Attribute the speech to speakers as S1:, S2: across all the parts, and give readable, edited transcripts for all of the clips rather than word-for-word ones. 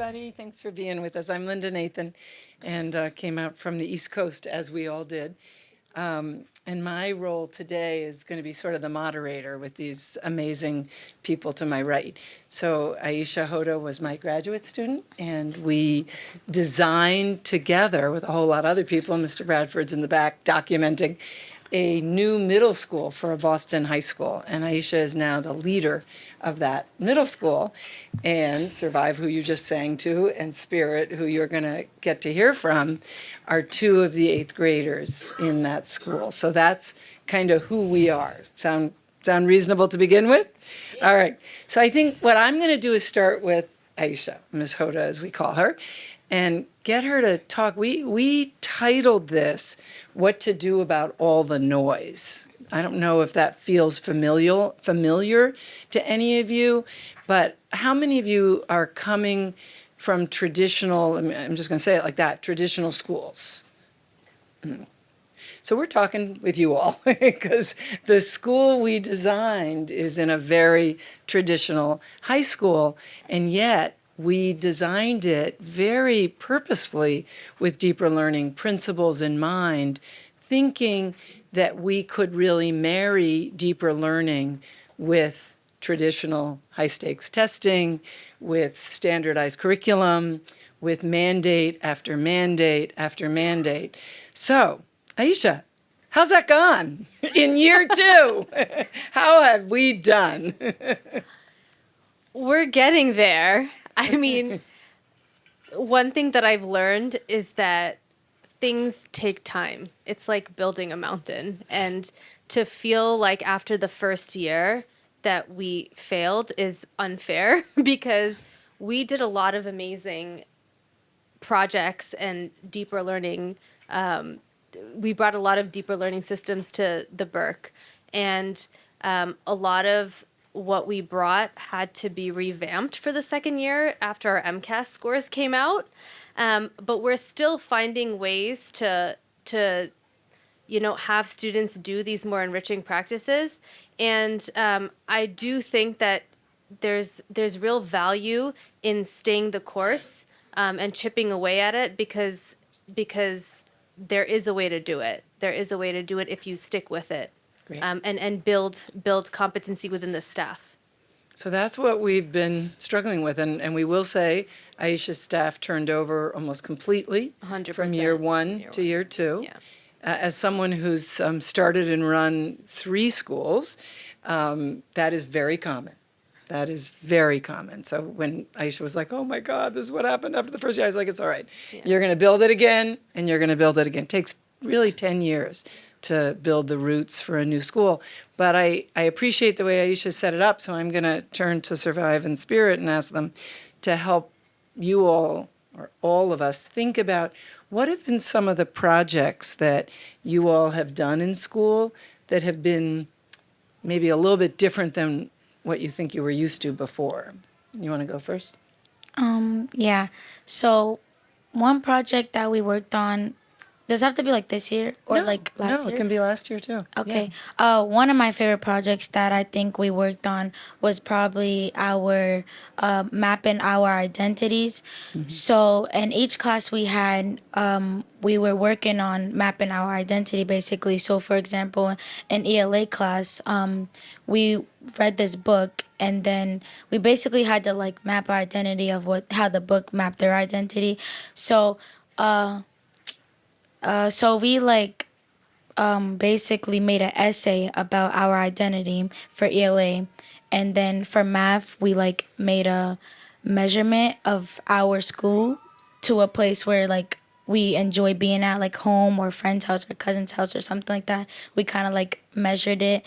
S1: everybody. Thanks for being with us. I'm Linda Nathan, and came out from the East Coast, as we all did. And my role today is going to be sort of the moderator with these amazing people to my right. So Ayesha Hoda was my graduate student, and we designed together with a whole lot of other people. Mr. Bradford's in the back documenting a new middle school for a Boston high school. And Ayesha is now the leader of that middle school. And Survive, who you just sang to, and Spirit, who you're going to get to hear from, are two of the eighth graders in that school. So that's kind of who we are. Sound reasonable to begin with? All right. So I think what I'm going to do is start with Ayesha, Miss Hoda, as we call her, and get her to talk. We titled this "What to Do About All the Noise." I don't know if that feels familiar to any of you, but how many of you are coming from traditional, I'm just going to say it like that, traditional schools? So we're talking with you all because the school we designed is in a very traditional high school, and yet we designed it very purposefully with deeper learning principles in mind, thinking that we could really marry deeper learning with traditional high-stakes testing, with standardized curriculum, with mandate after mandate after mandate. So, Ayesha, how's that gone in year 2? How have we done?
S2: We're getting there. I mean, one thing that I've learned is that things take time. It's like building a mountain. And to feel like after the first year that we failed is unfair because we did a lot of amazing projects and deeper learning. We brought a lot of deeper learning systems to the Burke. And a lot of what we brought had to be revamped for the second year after our MCAS scores came out. But we're still finding ways to have students do these more enriching practices. And I do think that there's real value in staying the course and chipping away at it because there is a way to do it. There is a way to do it if you stick with it. And build competency within the staff.
S1: So that's what we've been struggling with. And we will say Ayesha's staff turned over almost completely
S2: 100%.
S1: from year 1 to year 2.
S2: Yeah.
S1: As someone who's started and run 3 schools, that is very common. That is very common. So when Ayesha was like, oh my God, this is what happened after the first year, I was like, it's all right. Yeah. You're going to build it again, and you're going to build it again. It takes really 10 years to build the roots for a new school. But I appreciate the way Ayesha set it up, so I'm going to turn to Survive and Spirit and ask them to help you all, or all of us, think about what have been some of the projects that you all have done in school that have been maybe a little bit different than what you think you were used to before. You want to go first?
S3: Yeah. So one project that we worked on, does it have to be like this year or like last year?
S1: No, it can be last year too.
S3: Okay. Yeah. One of my favorite projects that I think we worked on was probably our mapping our identities. Mm-hmm. So in each class we had, we were working on mapping our identity basically. So for example, in ELA class, we read this book and then we basically had to like map our identity of how the book mapped their identity. So we like basically made an essay about our identity for ELA, and then for math we like made a measurement of our school to a place where like we enjoy being at, like home or friend's house or cousin's house or something like that. We kind of like measured it,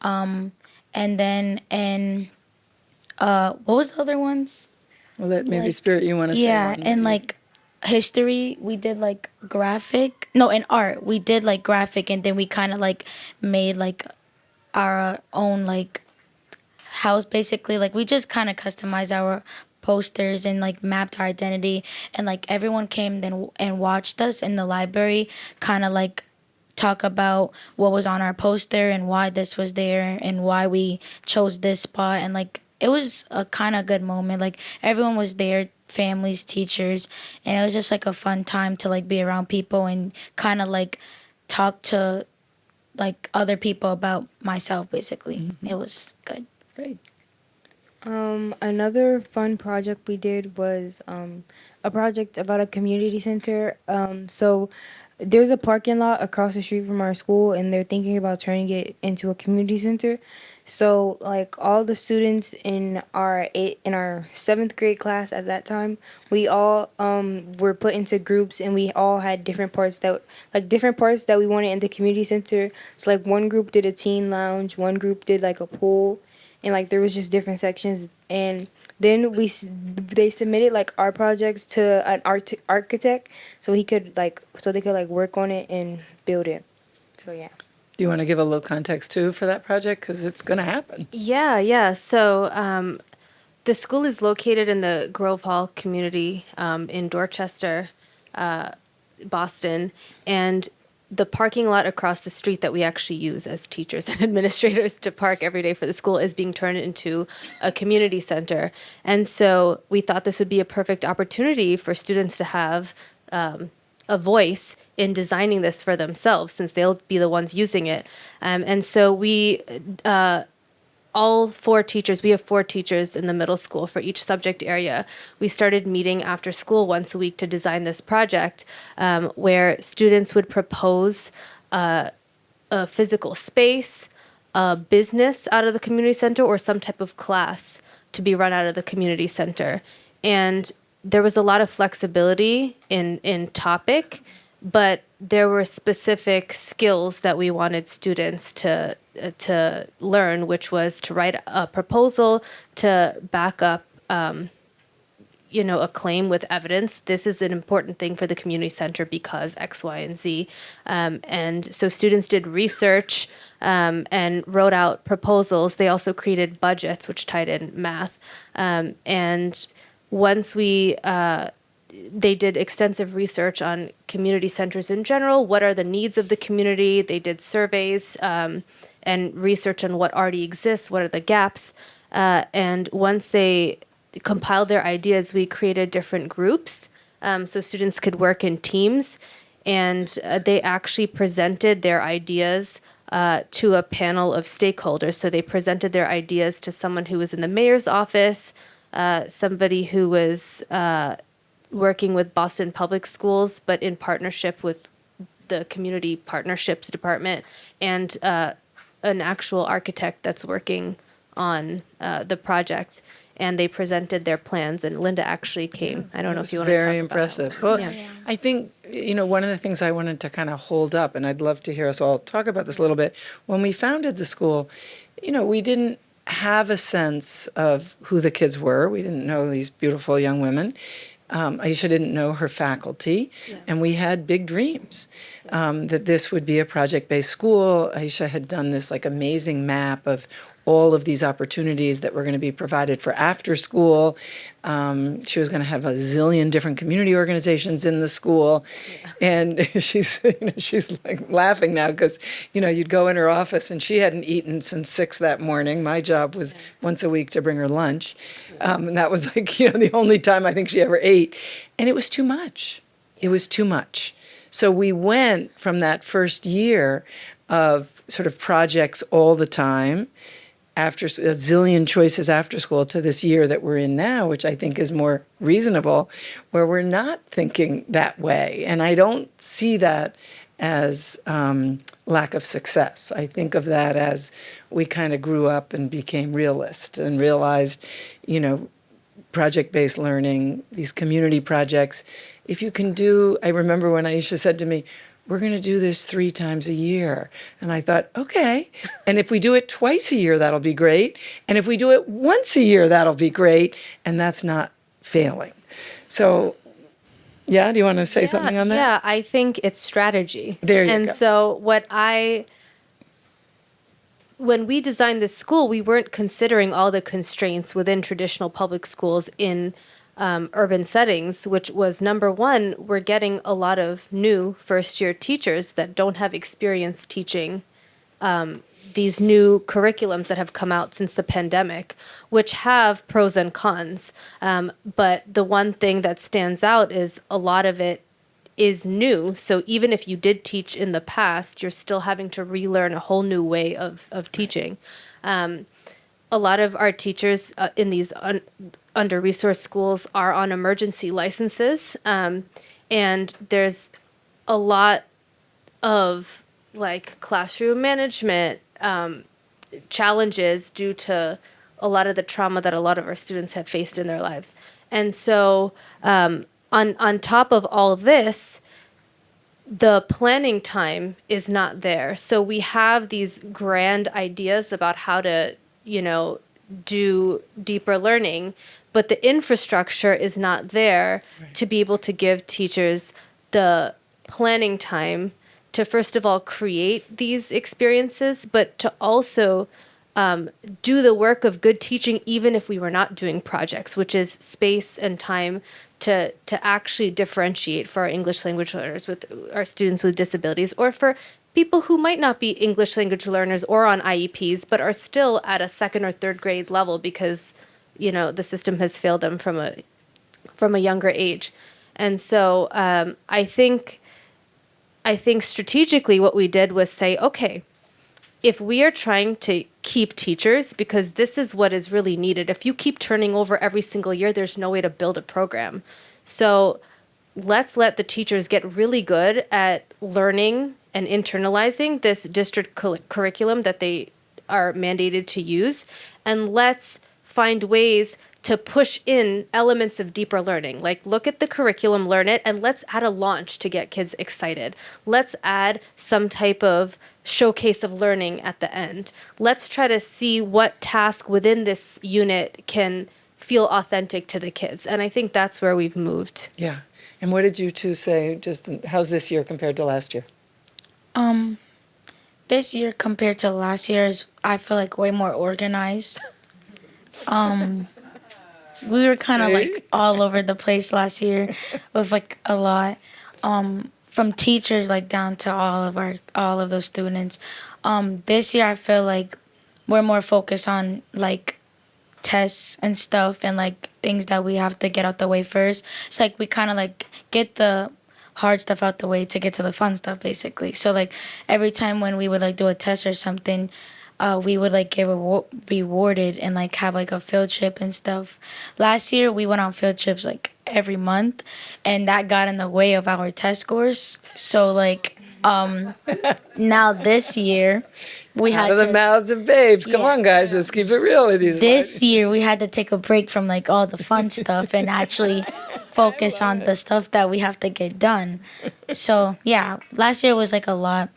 S3: and then what was the other ones?
S1: Well, that maybe like, Spirit you want to say.
S3: Yeah, and like history we did like graphic, no, in art we did like graphic, and then we kind of like made like our own like house basically. Like we just kind of customized our posters and like mapped our identity, and like everyone came then and watched us in the library kind of like talk about what was on our poster and why this was there and why we chose this spot. And like it was a kind of good moment. Like everyone was there families, teachers, and it was just like a fun time to like be around people and kind of like talk to like other people about myself basically. It was good.
S1: Great.
S4: Another fun project we did was a project about a community center. So there's a parking lot across the street from our school, and they're thinking about turning it into a community center. So like all the students in our 7th grade class at that time, we all were put into groups, and we all had different parts that we wanted in the community center. So like one group did a teen lounge, one group did like a pool, and like there was just different sections. And then they submitted like our projects to an architect, so they could like work on it and build it. So yeah.
S1: Do you want to give a little context too for that project? Because it's going to happen.
S2: Yeah. So the school is located in the Grove Hall community in Dorchester, Boston, and the parking lot across the street that we actually use as teachers and administrators to park every day for the school is being turned into a community center. And so we thought this would be a perfect opportunity for students to have a voice in designing this for themselves, since they'll be the ones using it. And so we all 4 teachers, we have 4 teachers in the middle school for each subject area. We started meeting after school once a week to design this project, where students would propose a physical space, a business out of the community center, or some type of class to be run out of the community center. And there was a lot of flexibility in topic, but there were specific skills that we wanted students to learn, which was to write a proposal to back up, a claim with evidence. This is an important thing for the community center because X, Y, and Z. And so students did research and wrote out proposals. They also created budgets, which tied in math. And once they did extensive research on community centers in general. What are the needs of the community? They did surveys and research on what already exists, what are the gaps. And once they compiled their ideas, we created different groups so students could work in teams. And they actually presented their ideas to a panel of stakeholders. So they presented their ideas to someone who was in the mayor's office, somebody who was working with Boston Public Schools, but in partnership with the Community Partnerships Department, and an actual architect that's working on the project. And they presented their plans, and Linda actually came. I don't know if you want to talk about
S1: Very
S2: it.
S1: impressive. Well, I think, one of the things I wanted to kind of hold up, and I'd love to hear us all talk about this a little bit, when we founded the school, we didn't have a sense of who the kids were. We didn't know these beautiful young women. Ayesha didn't know her faculty, and we had big dreams that this would be a project-based school. Ayesha had done this amazing map of all of these opportunities that were going to be provided for after school. She was going to have a zillion different community organizations in the school. And she's laughing now because, you'd go in her office and she hadn't eaten since 6 that morning. My job was once a week to bring her lunch. And that was the only time I think she ever ate. And it was too much. It was too much. So we went from that first year of sort of projects all the time, after a zillion choices after school, to this year that we're in now, which I think is more reasonable, where we're not thinking that way. And I don't see that as lack of success. I think of that as we kind of grew up and became realists and realized, project-based learning, these community projects, if you can do, I remember when Ayesha said to me, we're going to do this 3 times a year. And I thought, okay. And if we do it twice a year, that'll be great. And if we do it once a year, that'll be great. And that's not failing. So, do you want to say something on that?
S2: Yeah, I think it's strategy.
S1: There you go.
S2: And so when we designed this school, we weren't considering all the constraints within traditional public schools in urban settings, which was number one, we're getting a lot of new first-year teachers that don't have experience teaching these new curriculums that have come out since the pandemic, which have pros and cons. But the one thing that stands out is a lot of it is new. So even if you did teach in the past, you're still having to relearn a whole new way of teaching. A lot of our teachers in these under-resourced schools are on emergency licenses. And there's a lot of like classroom management challenges due to a lot of the trauma that a lot of our students have faced in their lives. And so on top of all of this, the planning time is not there. So we have these grand ideas about how to, do deeper learning, but the infrastructure is not there to be able to give teachers the planning time to, first of all, create these experiences, but to also do the work of good teaching, even if we were not doing projects, which is space and time to actually differentiate for our English language learners, with our students with disabilities, or for people who might not be English language learners or on IEPs, but are still at a second or third grade level because, the system has failed them from a younger age. And so I think strategically what we did was say, okay, if we are trying to keep teachers, because this is what is really needed, if you keep turning over every single year, there's no way to build a program. So let's let the teachers get really good at learning and internalizing this district curriculum that they are mandated to use. And let's find ways to push in elements of deeper learning. Like, look at the curriculum, learn it, and let's add a launch to get kids excited. Let's add some type of showcase of learning at the end. Let's try to see what task within this unit can feel authentic to the kids. And I think that's where we've moved.
S1: Yeah. And what did you two say? Just how's this year compared to last year?
S3: This year compared to last year is, I feel like, way more organized. We were kind of like all over the place last year with like a lot, from teachers like down to all of those students. This year I feel like we're more focused on like tests and stuff and like things that we have to get out the way first. It's like we kind of like get the hard stuff out the way to get to the fun stuff, basically. So like every time when we would like do a test or something, we would like get rewarded and like have like a field trip and stuff. Last year we went on field trips like every month, and that got in the way of our test scores. So like now this year we
S1: Out
S3: had
S1: of the
S3: to,
S1: mouths of babes. Come
S3: Yeah.
S1: on, guys. Let's keep it real with these.
S3: this year we had to take a break from like all the fun stuff and actually focus on the stuff that we have to get done. So yeah, last year was like a lot.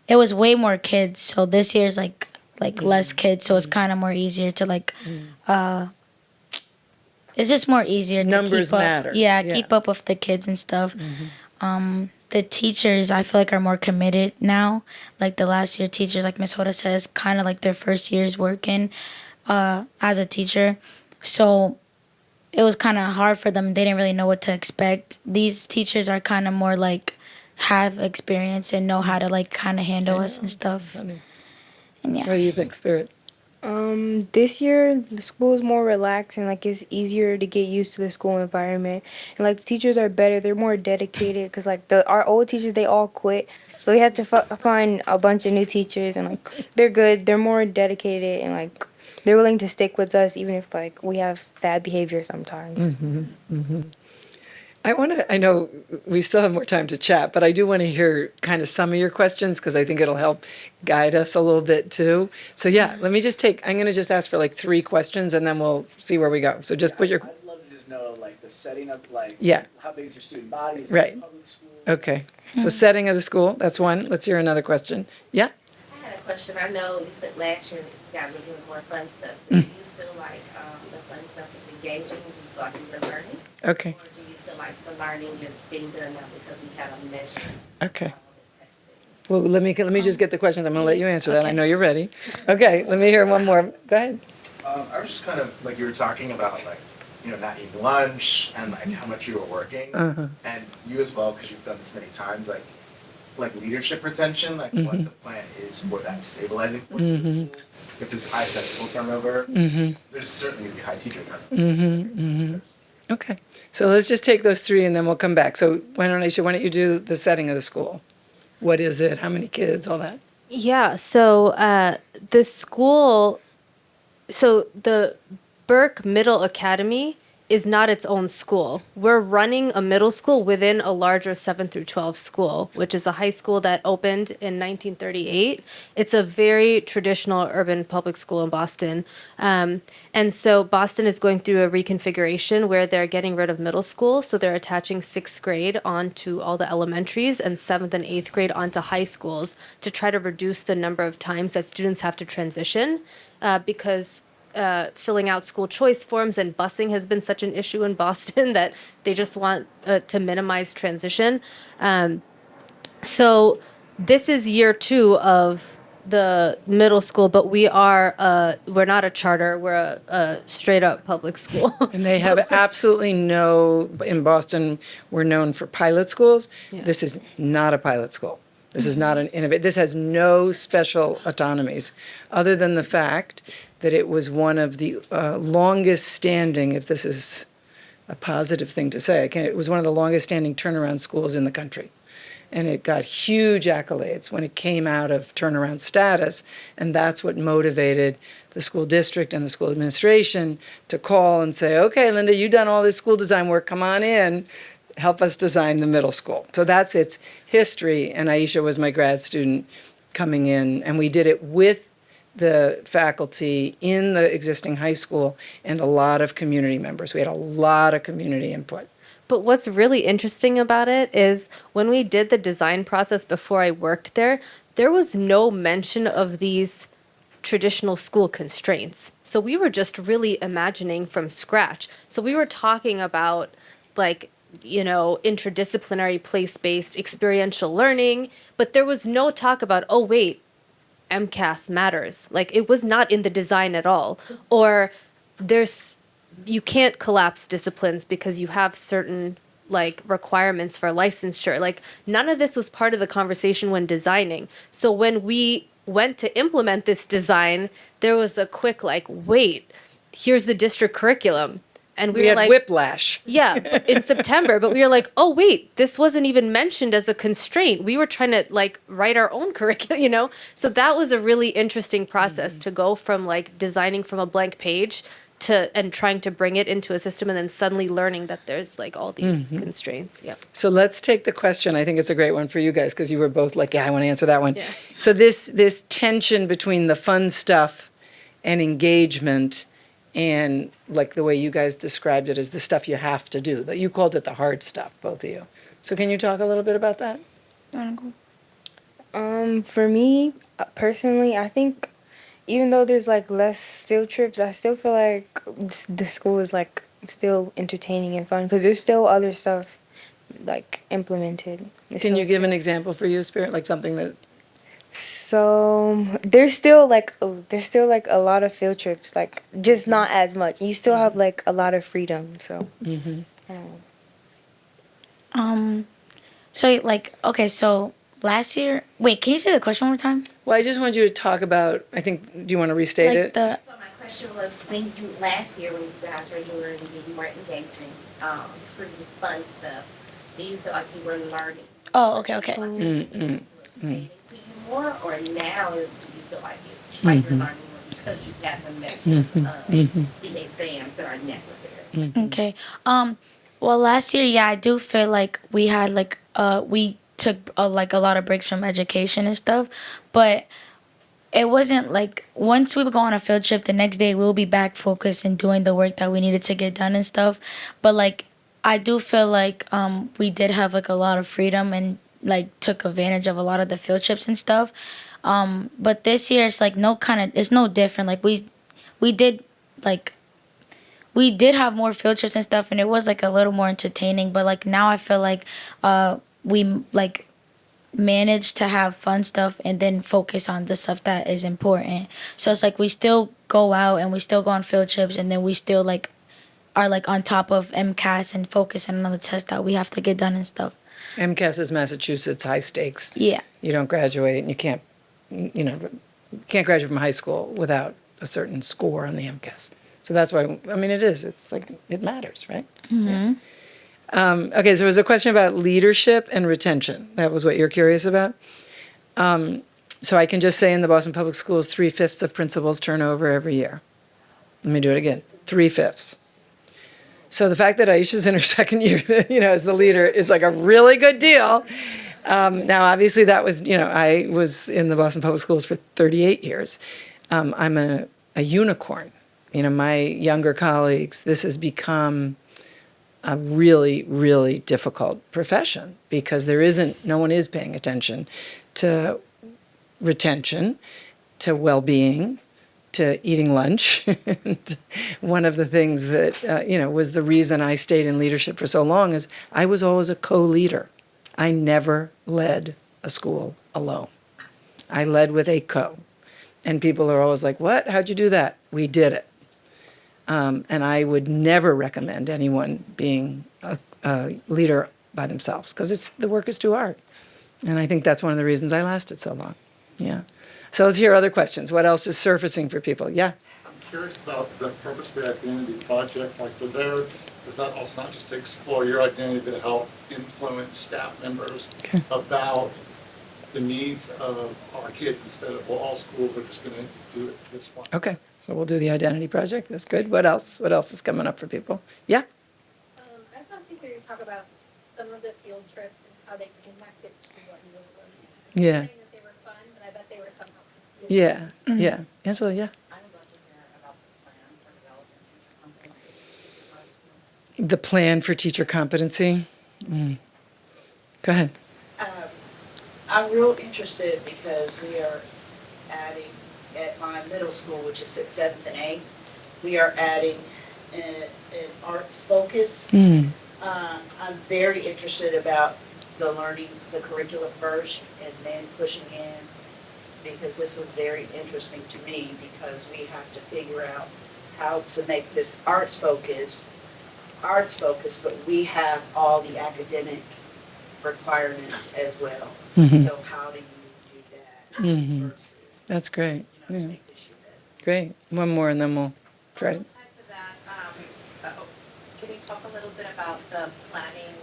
S3: It was way more kids, so this year's like less kids, so it's kind of more easier to like it's just more easier to
S1: Numbers
S3: keep up.
S1: matter.
S3: Yeah,
S1: Yeah.
S3: keep up with the kids and stuff. The teachers, I feel like, are more committed now. Like the last year teachers, like Miss Hoda says, kind of like their first years working as a teacher. So it was kind of hard for them. They didn't really know what to expect. These teachers are kind of more like have experience and know how to like kind of handle us and stuff.
S1: Funny.
S3: And
S1: What
S3: yeah.
S1: do you think, Spirit?
S4: This year the school is more relaxed and like it's easier to get used to the school environment, and like the teachers are better. They're more dedicated because like our old teachers, they all quit, so we had to find a bunch of new teachers, and like they're good. They're more dedicated and like they're willing to stick with us even if like we have bad behavior sometimes.
S1: I know we still have more time to chat, but I do want to hear kind of some of your questions because I think it'll help guide us a little bit too. So yeah, I'm going to just ask for like 3 questions and then we'll see where we go. So just put your,
S5: I'd love to just know like the setting of like
S1: Yeah.
S5: how big is your student body? Is
S1: Right.
S5: it public school?
S1: okay. So setting of the school, that's one. Let's hear another question. Yeah.
S6: I had a question. I know you said last year you guys were doing more fun stuff. Do you feel like the fun stuff is engaging? Do you feel like you're learning?
S1: Okay.
S6: Or do you feel like the learning is being done now because we have a measure
S1: Okay.
S6: of the testing?
S1: Well, let me just get the questions. I'm going to let you answer that. I
S2: Okay.
S1: know you're ready. Okay. Let me hear one more. Go ahead.
S5: I was just kind of like you were talking about like not eating lunch and like how much you were working,
S1: Uh-huh.
S5: and you as well because you've done this many times. Like, like leadership retention, like what the plan is for that stabilizing force of the school. If there's high principal turnover, there's certainly going to be high teacher turnover.
S1: Okay. So let's just take those three and then we'll come back. So why don't you do the setting of the school? What is it? How many kids? All that.
S2: Yeah, so the school, so the Burke Middle Academy is not its own school. We're running a middle school within a larger 7 through 12 school, which is a high school that opened in 1938. It's a very traditional urban public school in Boston. And so Boston is going through a reconfiguration where they're getting rid of middle school. So they're attaching 6th grade onto all the elementaries and 7th and 8th grade onto high schools to try to reduce the number of times that students have to transition because filling out school choice forms and busing has been such an issue in Boston that they just want to minimize transition. So this is year 2 of the middle school, but we're not a charter. We're a straight up public school.
S1: And they have absolutely no, in Boston, we're known for pilot schools.
S2: Yeah.
S1: This is not a pilot school. This is not an innovate. This has no special autonomies other than the fact that it was one of the longest standing, if this is a positive thing to say, it was one of the longest standing turnaround schools in the country. And it got huge accolades when it came out of turnaround status. And that's what motivated the school district and the school administration to call and say, okay, Linda, you've done all this school design work, come on in, help us design the middle school. So that's its history. And Ayesha was my grad student coming in, and we did it with the faculty in the existing high school and a lot of community members. We had a lot of community input.
S2: But what's really interesting about it is when we did the design process before I worked there was no mention of these traditional school constraints. So we were just really imagining from scratch. So we were talking about interdisciplinary place-based experiential learning, but there was no talk about, oh, wait, MCAS matters. Like it was not in the design at all. Or you can't collapse disciplines because you have certain requirements for licensure. Like none of this was part of the conversation when designing. So when we went to implement this design, there was a quick wait, here's the district curriculum. And
S1: We
S2: were
S1: had whiplash.
S2: yeah, in September, but we were like, oh, wait, this wasn't even mentioned as a constraint. We were trying to write our own curriculum, So that was a really interesting process to go from designing from a blank page and trying to bring it into a system and then suddenly learning that there's all these constraints. Yep.
S1: So let's take the question. I think it's a great one for you guys because you were both yeah, I want to answer that one.
S2: Yeah.
S1: So this tension between the fun stuff and engagement and the way you guys described it as the stuff you have to do. You called it the hard stuff, both of you. So can you talk a little bit about that?
S4: For me, personally, I think even though there's less field trips, I still feel like the school is still entertaining and fun because there's still other stuff implemented.
S1: Can you give an example for you, Spirit, something that?
S4: So there's still a lot of field trips, just not as much. You still have a lot of freedom. So.
S3: So okay, so last year. Wait, can you say the question one more time?
S1: Well, I just wanted you to talk about. I think. Do you want to restate it?
S6: So my question was, last year when you guys were doing, you were engaging, pretty fun stuff. Do you feel like you were learning?
S3: Oh, okay.
S6: To you more, or now do you feel like it's like you're learning more because you got the method of the exams that are necessary?
S3: Okay. Well, last year, yeah, I do feel like we had we took a lot of breaks from education and stuff, but it wasn't once we would go on a field trip, the next day we'll be back focused and doing the work that we needed to get done and stuff. But I do feel we did have a lot of freedom and took advantage of a lot of the field trips and stuff. But this year it's it's no different. We did we did have more field trips and stuff, and it was a little more entertaining. But now I feel we managed to have fun stuff and then focus on the stuff that is important. So it's we still go out and we still go on field trips, and then we still are on top of MCAS and focusing on the tests that we have to get done and stuff.
S1: MCAS is Massachusetts high stakes.
S3: Yeah.
S1: You don't graduate and you can't, can't graduate from high school without a certain score on the MCAS. So that's why, I mean, it's like, it matters, right? Yeah. Okay, so there was a question about leadership and retention. That was what you're curious about? So I can just say in the Boston Public Schools, 3/5 of principals turn over every year. Let me do it again, 3/5. So the fact that Ayesha's in her second year, as the leader is like a really good deal. Now, obviously that was, I was in the Boston Public Schools for 38 years. I'm a unicorn. My younger colleagues, this has become a really, really difficult profession because no one is paying attention to retention, to well-being, to eating lunch. And one of the things that, was the reason I stayed in leadership for so long is I was always a co-leader. I never led a school alone. I led with a co. And people are always like, what? How'd you do that? We did it. And I would never recommend anyone being a leader by themselves because the work is too hard. And I think that's one of the reasons I lasted so long. Yeah. So let's hear other questions. What else is surfacing for people? Yeah.
S7: I'm curious about the purpose of the identity project. Like, was that also not just to explore your identity, to help influence staff members about the needs of our kids instead of, well, all schools are just going to do it this way?
S1: Okay. So we'll do the identity project. That's good. What else? What else is coming up for people? Yeah.
S2: I thought you could talk about some of the field trips and how they connected to what you were learning.
S1: Yeah.
S2: Saying that they were fun, but I bet they were somehow.
S1: Yeah. Yeah. Angela, yeah.
S6: I would love to hear about the plan for developing teacher competency.
S1: The plan for teacher competency. Go ahead.
S8: I'm real interested because we are adding at my middle school, which is 6th, 7th, and 8th, we are adding an arts focus. I'm very interested about the learning the curriculum first and then pushing in, because this was very interesting to me because we have to figure out how to make this arts focus, but we have all the academic requirements as well. So how do you do that versus,
S1: That's great. Yeah.
S8: take this year better?
S1: Great. One more and then we'll try to.
S6: Type of that, can you talk a little bit about the planning,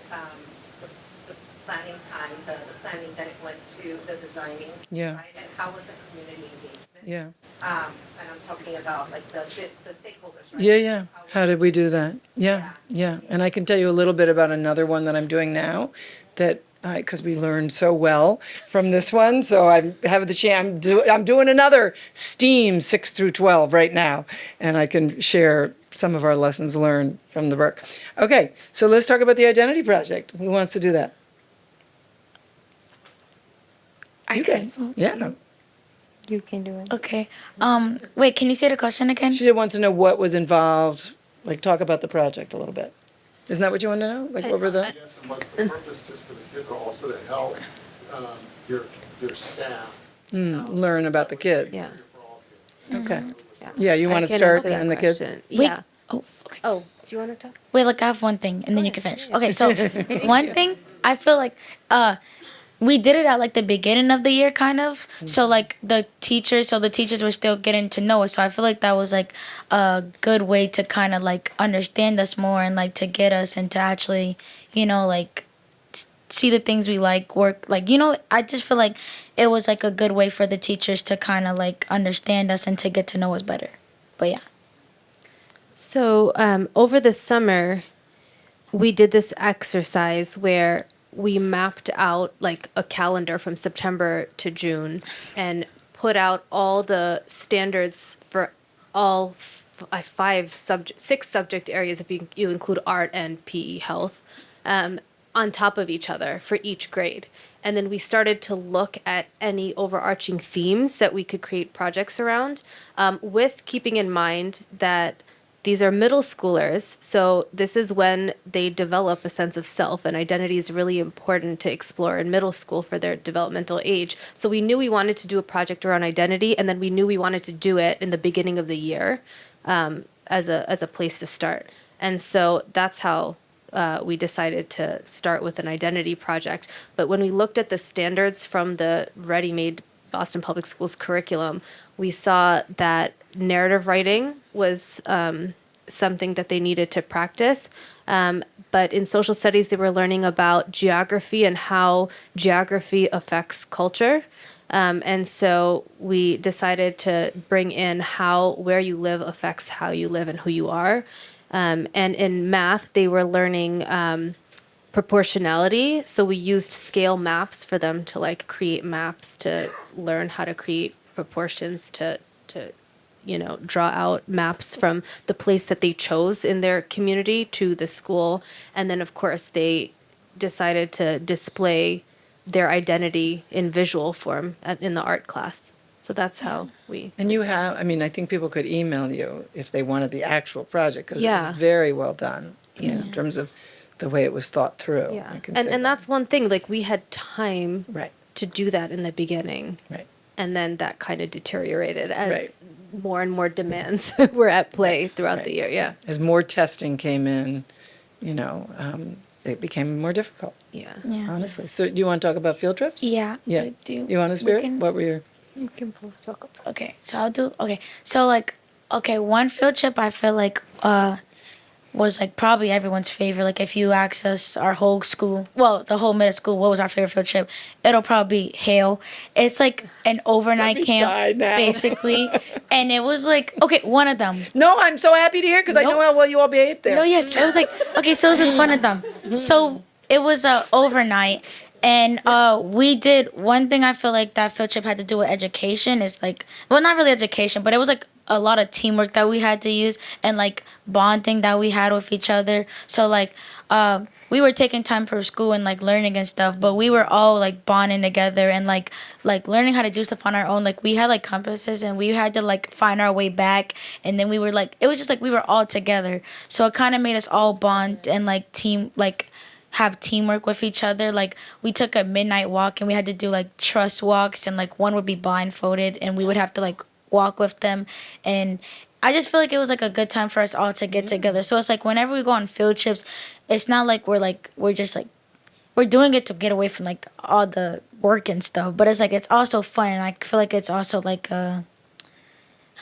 S6: the planning time, the planning that it went to, the designing?
S1: Yeah.
S6: Right? And how was the community engagement?
S1: Yeah.
S6: And I'm talking about like the stakeholders, right?
S1: Yeah, yeah.
S6: How
S1: How did we do that? Yeah,
S6: Yeah.
S1: yeah. And I can tell you a little bit about another one that I'm doing now that because we learned so well from this one. So I have the chance, I'm doing another STEAM 6 through 12 right now. And I can share some of our lessons learned from the work. Okay, so let's talk about the identity project. Who wants to do that? You guys. Yeah. No.
S4: You can do it.
S3: Okay. Wait, can you say the question again?
S1: She wants to know what was involved, like talk about the project a little bit. Isn't that what you want to know? Like what were the?
S7: Yes, and what's the purpose just for the kids, or also to help your staff
S1: Learn about the kids.
S2: Yeah.
S7: for all kids?
S1: Okay. Yeah, you want to
S2: I can
S1: start
S2: answer that
S1: and the kids?
S2: question.
S3: Wait.
S2: Yeah.
S3: Oh, okay.
S2: Oh, do you want to talk?
S3: Wait, like I have one thing, and then you can finish. Okay, so one thing I feel like we did it at like the beginning of the year, kind of. So like the teachers were still getting to know us. So I feel like that was like a good way to kind of like understand us more and like to get us and to actually, like see the things we like, work like I just feel like it was like a good way for the teachers to kind of like understand us and to get to know us better. But yeah.
S2: So over the summer, we did this exercise where we mapped out like a calendar from September to June and put out all the standards for all six subject areas if you include art and PE health on top of each other for each grade. And then we started to look at any overarching themes that we could create projects around with keeping in mind that these are middle schoolers, so this is when they develop a sense of self, and identity is really important to explore in middle school for their developmental age. So we knew we wanted to do a project around identity, and then we knew we wanted to do it in the beginning of the year as a place to start. And so that's how we decided to start with an identity project. But when we looked at the standards from the ready-made Boston Public Schools curriculum, we saw that narrative writing was something that they needed to practice. But in social studies, they were learning about geography and how geography affects culture. And so we decided to bring in how where you live affects how you live and who you are. And in math, they were learning proportionality. So we used scale maps for them to like create maps to learn how to create proportions to draw out maps from the place that they chose in their community to the school. And then, of course, they decided to display their identity in visual form in the art class. So that's how we.
S1: And you have, I mean, I think people could email you if they wanted the actual project, because it
S2: Yeah.
S1: was very well done, in terms of the way it was thought through.
S2: Yeah.
S1: I can
S2: And
S1: say
S2: and
S1: that.
S2: that's one thing. Like we had time
S1: Right,
S2: to do that in the beginning.
S1: right.
S2: And then that kind of deteriorated as
S1: Right.
S2: more and more demands were at play throughout
S1: right.
S2: the year. Yeah.
S1: As more testing came in, it became more difficult,
S2: Yeah.
S3: Yeah.
S1: honestly. So do you want to talk about field trips?
S3: Yeah.
S1: Yeah.
S3: we do.
S1: You want to, Spirit?
S3: can-
S1: What were your?
S4: We can both talk about.
S3: Okay, so I'll do. Okay, so like, okay, one field trip I feel like was like probably everyone's favorite. Like if you ask us, our whole school, well, the whole middle school, what was our favorite field trip? It'll probably be Hale. It's like an overnight
S1: me
S3: camp,
S1: die now.
S3: basically, and it was like okay, one of them.
S1: No, I'm so happy to hear, because I know
S3: Nope.
S1: how well you all behaved there.
S3: No, yes, it was like okay, so it was just one of them. So it was overnight, and we did one thing. I feel like that field trip had to do with education. Is like, well, not really education, but it was like a lot of teamwork that we had to use and like bonding that we had with each other. So like, we were taking time for school and like learning and stuff, but we were all like bonding together and like learning how to do stuff on our own. Like we had like compasses and we had to like find our way back, and then we were like, it was just like we were all together. So it kind of made us all bond and like have teamwork with each other. Like we took a midnight walk and we had to do like trust walks, and like one would be blindfolded and we would have to like walk with them. And I just feel like it was like a good time for us all to get together. So it's like whenever we go on field trips, it's not like we're just like we're doing it to get away from like all the work and stuff, but it's like it's also fun, and I feel like it's also like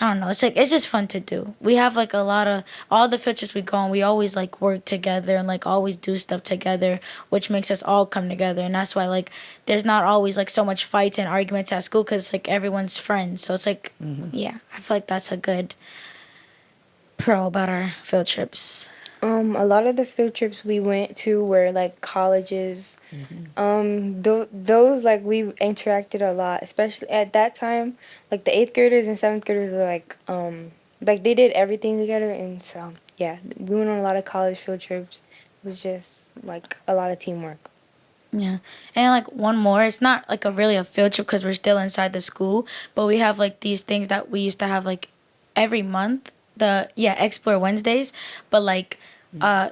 S3: I don't know. It's like it's just fun to do. We have like a lot of all the field trips we go on. We always like work together and like always do stuff together, which makes us all come together. And that's why like there's not always like so much fights and arguments at school, because like everyone's friends. So it's like yeah, I feel like that's a good pro about our field trips.
S4: A lot of the field trips we went to were like colleges. Those like we interacted a lot, especially at that time. Like the 8th graders and 7th graders were like they did everything together, and so yeah, we went on a lot of college field trips. It was just like a lot of teamwork.
S3: Yeah. And like one more, it's not like really a field trip because we're still inside the school, but we have like these things that we used to have like every month. Explore Wednesdays, but like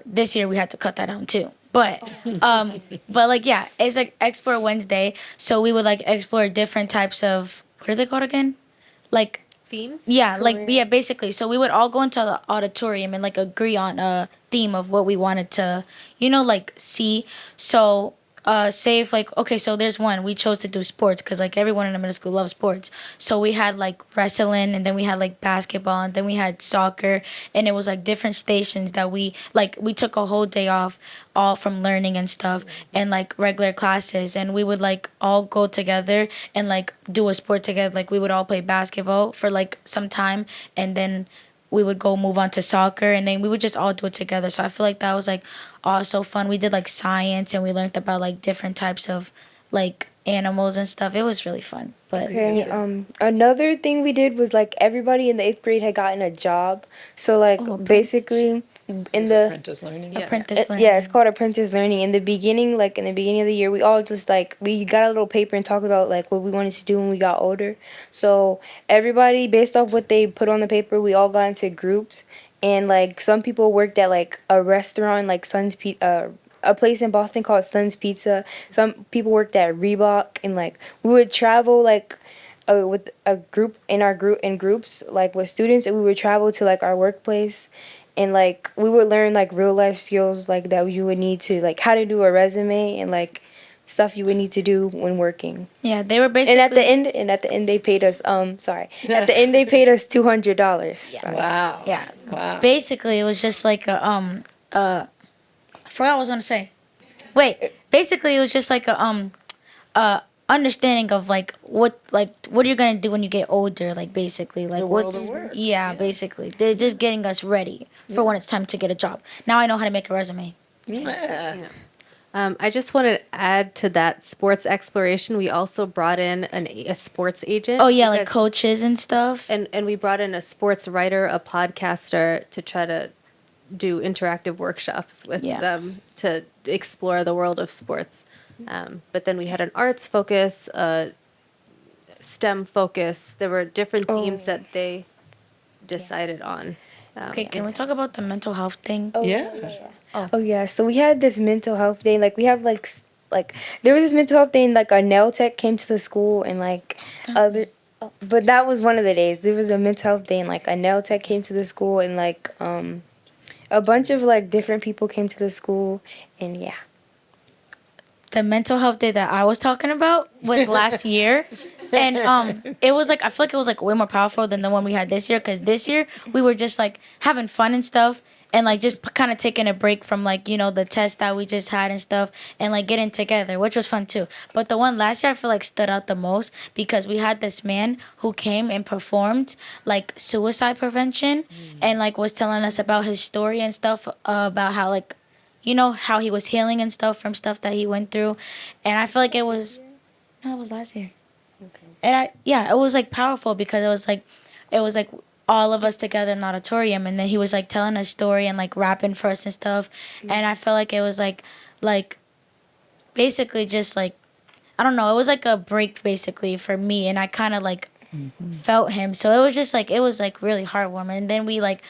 S3: this year we had to cut that down too. But like yeah, it's like Explore Wednesday, so we would like explore different types of, what are they called again? Like
S2: Themes?
S3: yeah, like yeah, basically. So we would all go into the auditorium and like agree on a theme of what we wanted to, like see. So say if like okay, so there's one we chose to do sports because like everyone in the middle school loves sports. So we had like wrestling, and then we had like basketball, and then we had soccer, and it was like different stations that we took a whole day off, all from learning and stuff, and like regular classes, and we would like all go together and like do a sport together. Like we would all play basketball for like some time, and then we would go move on to soccer, and then we would just all do it together. So I feel like that was like also fun. We did like science, and we learned about like different types of like animals and stuff. It was really fun. But
S4: Okay. Another thing we did was like everybody in the 8th grade had gotten a job. So like basically in
S1: Is
S4: the
S1: apprentice learning?
S2: Yeah.
S3: apprentice learning.
S4: yeah, it's called apprentice learning. In the beginning of the year, we all just like we got a little paper and talked about like what we wanted to do when we got older. So everybody, based off what they put on the paper, we all got into groups. And like some people worked at like a restaurant, like a place in Boston called Sun's Pizza. Some people worked at Reebok, and like we would travel like with a group in groups like with students, and we would travel to like our workplace. and like we would learn like real life skills like that you would need to like how to do a resume and like stuff you would need to do when working.
S3: Yeah, they were
S4: And at the
S3: basically.
S4: end they paid us at the end they paid us $200.
S1: Wow.
S3: Yeah.
S1: Wow.
S3: Basically, it was just like I forgot what I was gonna say. Wait. Basically, it was just like understanding of like what are you gonna do when you get older? Like basically, like
S1: The world
S3: what's
S1: of work.
S3: yeah, basically they're just getting us ready for when it's time to get a job. Now I know how to make a resume.
S1: Yeah.
S2: I just want to add to that sports exploration. We also brought in a sports agent.
S3: Oh yeah, like
S2: because-
S3: coaches and stuff.
S2: and we brought in a sports writer, a podcaster to try to do interactive workshops with
S3: Yeah.
S2: them to explore the world of sports. But then we had an arts focus, a STEM focus. There were different themes that they decided on.
S3: Okay, can we talk about the mental health thing?
S1: Yeah.
S4: Oh yeah, so we had this mental health day. Like we have like there was this mental health day, and like a nail tech came to the school, and like other. But that was one of the days. There was a mental health day, and like a nail tech came to the school, and like a bunch of like different people came to the school, and yeah.
S3: The mental health day that I was talking about was last year. And it was like I feel like it was like way more powerful than the one we had this year, because this year we were just like having fun and stuff, and like just kind of taking a break from like, you know, the test that we just had and stuff, and like getting together, which was fun too. But the one last year I feel like stood out the most because we had this man who came and performed like suicide prevention, and like was telling us about his story and stuff, about how like, you know, how he was healing and stuff from stuff that he went through. And I feel like it was last year. And it was like powerful because it was like all of us together in the auditorium, and then he was like telling a story and like rapping for us and stuff. And I felt like it was like basically just like, I don't know, it was like a break basically for me, and I kind of like felt him. So it was just like, it was like really heartwarming. And then we like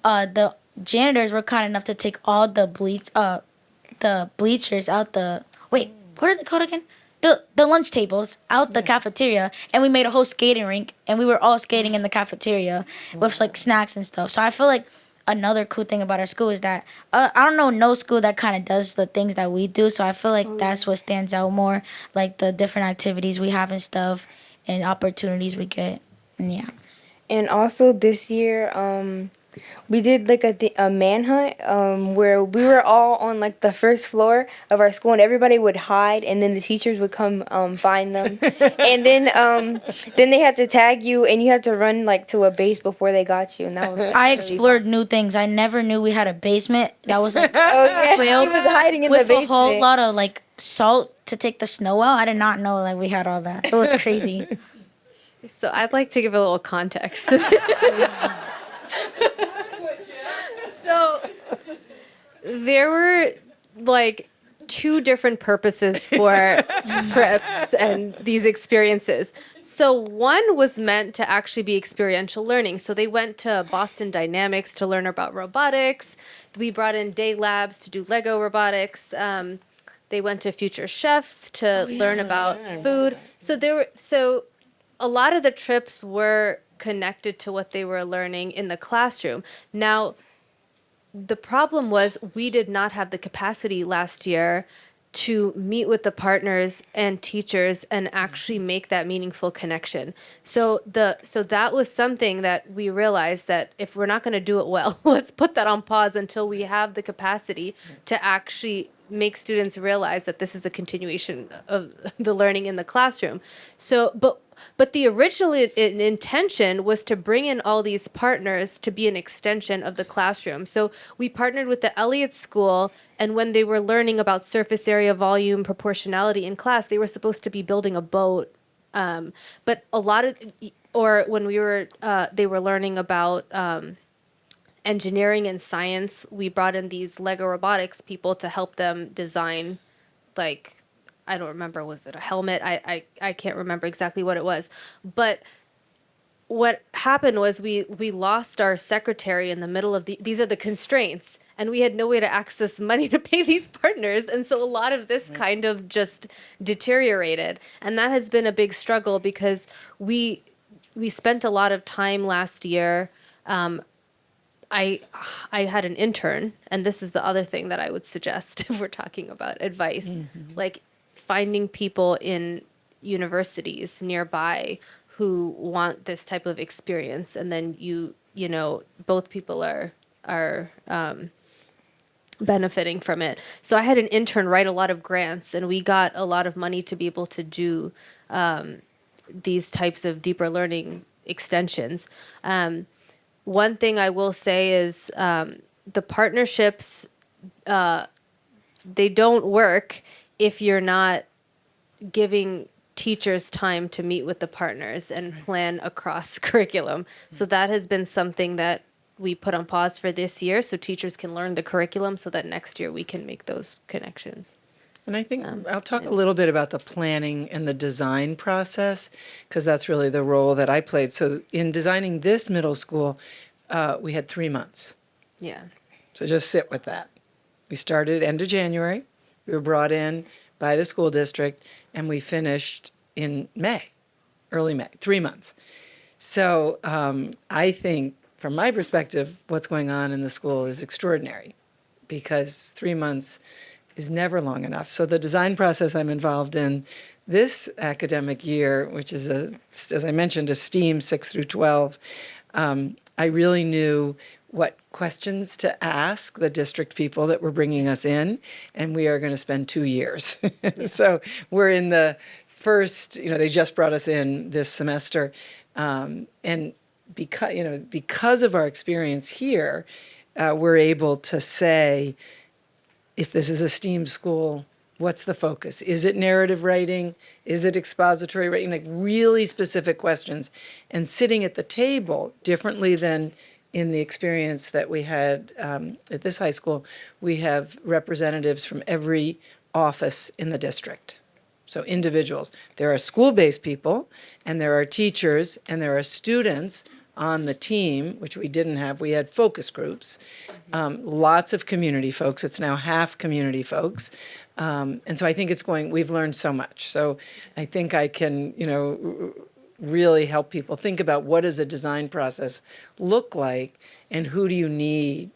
S3: the janitors were kind enough to take all the bleachers out the, wait, what are they called again? The lunch tables out the cafeteria, and we made a whole skating rink, and we were all skating in the cafeteria with like snacks and stuff. So I feel like another cool thing about our school is that I don't know no school that kind of does the things that we do. So I feel like that's what stands out more, like the different activities we have and stuff, and opportunities we get. And yeah.
S4: And also this year, we did like a manhunt where we were all on like the first floor of our school, and everybody would hide, and then the teachers would come find them, and then they had to tag you, and you had to run like to a base before they got you, and that was
S3: I explored new things. I never knew we had a basement that was like
S4: Oh yeah,
S3: filled
S4: she was hiding in the
S3: with
S4: basement.
S3: a whole lot of like salt to take the snow out. I did not know like we had all that. It was crazy.
S2: So I'd like to give a little context. So there were like two different purposes for trips and these experiences. So one was meant to actually be experiential learning. So they went to Boston Dynamics to learn about robotics. We brought in day labs to do Lego robotics. They went to Future Chefs to learn about food. So a lot of the trips were connected to what they were learning in the classroom. Now, the problem was we did not have the capacity last year to meet with the partners and teachers and actually make that meaningful connection. So that was something that we realized that if we're not going to do it well, let's put that on pause until we have the capacity to actually make students realize that this is a continuation of the learning in the classroom. So, but the original intention was to bring in all these partners to be an extension of the classroom. So we partnered with the Elliott School, and when they were learning about surface area, volume, proportionality in class, they were supposed to be building a boat. But a lot of, or when they were learning about engineering and science, we brought in these Lego robotics people to help them design, like, I don't remember, was it a helmet? I can't remember exactly what it was. But what happened was we lost our secretary in the middle of these are the constraints, and we had no way to access money to pay these partners. And so a lot of this kind of just deteriorated. And that has been a big struggle because we spent a lot of time last year I had an intern, and this is the other thing that I would suggest if we're talking about advice, like finding people in universities nearby who want this type of experience, and then you know both people are benefiting from it. So I had an intern write a lot of grants, and we got a lot of money to be able to do these types of deeper learning extensions. One thing I will say is the partnerships, they don't work if you're not giving teachers time to meet with the partners and plan across curriculum. So that has been something that we put on pause for this year so teachers can learn the curriculum so that next year we can make those connections.
S1: And I think I'll talk a little bit about the planning and the design process, because that's really the role that I played. So in designing this middle school, we had 3 months.
S2: Yeah.
S1: So just sit with that. We started end of January. We were brought in by the school district, and we finished in May, early May, 3 months. So I think, from my perspective, what's going on in the school is extraordinary, because 3 months is never long enough. So the design process I'm involved in this academic year, which is, as I mentioned, a STEAM 6 through 12, I really knew what questions to ask the district people that were bringing us in, and we are going to spend 2 years. So we're in the first, they just brought us in this semester, and because of our experience here, we're able to say, if this is a STEAM school, what's the focus? Is it narrative writing? Is it expository writing? Like really specific questions. And sitting at the table, differently than in the experience that we had at this high school, we have representatives from every office in the district. So individuals. There are school-based people, and there are teachers, and there are students on the team, which we didn't have. We had focus groups, lots of community folks. It's now half community folks. And so I think we've learned so much. So I think I can, really help people think about what does a design process look like, and who do you need